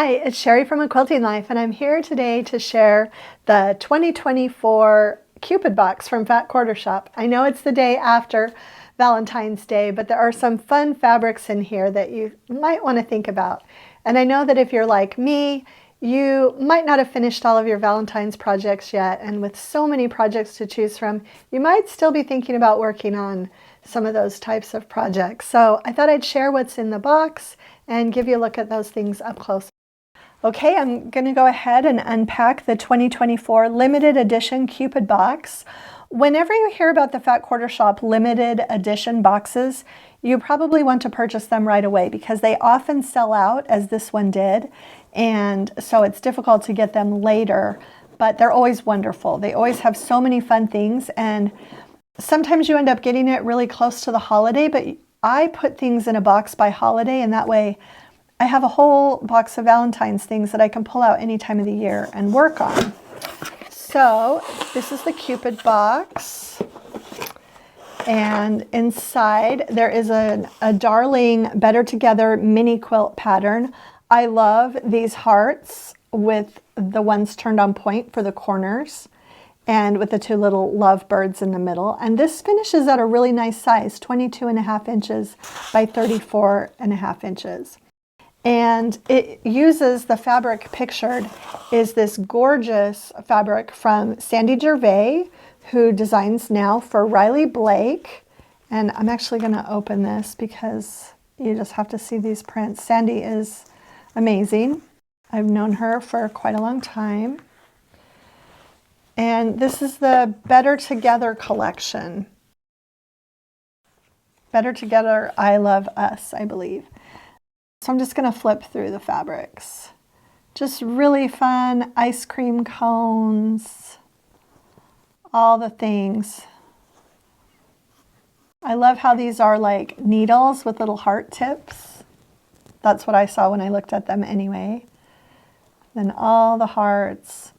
Hi, it's Sherri from A Quilting Life, and I'm here today to share the 2024 Cupid Box from Fat Quarter Shop. I know it's the day after Valentine's Day, but there are some fun fabrics in here that you might want to think about. And I know that if you're like me, you might not have finished all of your Valentine's projects yet, and with so many projects to choose from, you might still be thinking about working on some of those types of projects. So I thought I'd share what's in the box and give you a look at those things up close. Okay, I'm going to go ahead and unpack the 2024 limited edition Cupid box. Whenever you hear about the Fat Quarter Shop limited edition boxes, you probably want to purchase them right away because they often sell out, as this one did, and so it's difficult to get them later, but they're always wonderful. They always have so many fun things, and sometimes you end up getting it really close to the holiday, but I put things in a box by holiday, and that way I have a whole box of Valentine's things that I can pull out any time of the year and work on. So this is the Cupid box, and inside there is a darling Better Together mini quilt pattern. I love these hearts with the ones turned on point for the corners and with the two little love birds in the middle. And this finishes at a really nice size, 22.5 inches by 34.5 inches. And it uses the fabric pictured is this gorgeous fabric from Sandy Gervais, who designs now for Riley Blake. And I'm actually going to open this because you just have to see these prints. Sandy is amazing. I've known her for quite a long time. And this is the Better Together collection. Better Together, I Love Us, I believe. So I'm just going to flip through the fabrics. Just really fun ice cream cones, all the things. I love how these are like needles with little heart tips. That's what I saw when I looked at them anyway. Then all the hearts.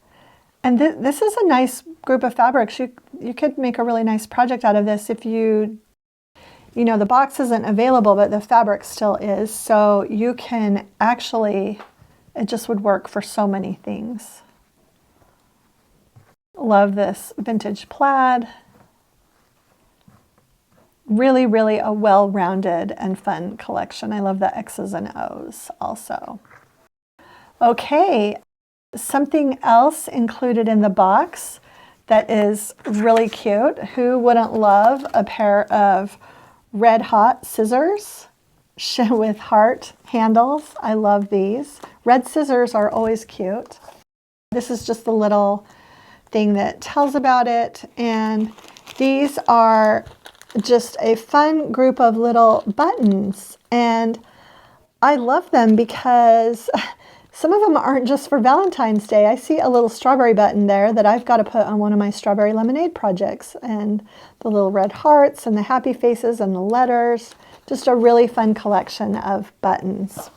And this is a nice group of fabrics. You could make a really nice project out of this if you know, the box isn't available, but the fabric still is. So you can actually, it just would work for so many things. Love this vintage plaid. Really, really a well-rounded and fun collection. I love the X's and O's also. Okay, something else included in the box that is really cute. Who wouldn't love a pair of red hot scissors with heart handles? I love these. Red scissors are always cute. This is just the little thing that tells about it, and these are just a fun group of little buttons, and I love them because some of them aren't just for Valentine's Day. I see a little strawberry button there that I've got to put on one of my strawberry lemonade projects, and the little red hearts and the happy faces and the letters. Just a really fun collection of buttons.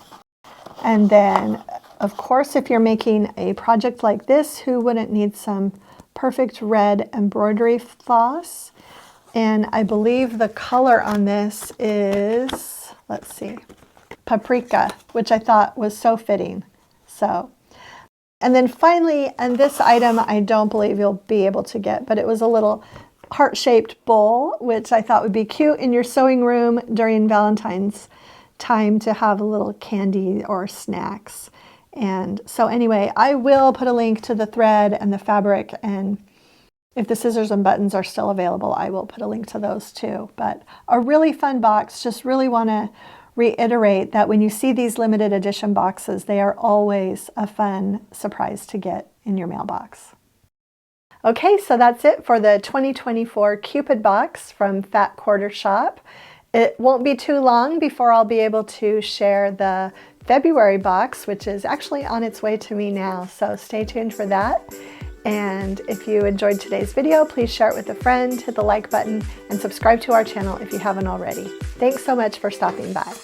And then, of course, if you're making a project like this, who wouldn't need some perfect red embroidery floss? And I believe the color on this is, let's see, paprika, which I thought was so fitting. So, and then finally, and this item I don't believe you'll be able to get, but it was a little heart-shaped bowl, which I thought would be cute in your sewing room during Valentine's time to have a little candy or snacks. And so anyway, I will put a link to the thread and the fabric, and if the scissors and buttons are still available, I will put a link to those too. But a really fun box. Just really want to reiterate that when you see these limited edition boxes, they are always a fun surprise to get in your mailbox. Okay, so that's it for the 2024 Cupid box from Fat Quarter Shop. It won't be too long before I'll be able to share the February box, which is actually on its way to me now, so stay tuned for that. And if you enjoyed today's video, please share it with a friend, hit the like button, and subscribe to our channel if you haven't already. Thanks so much for stopping by.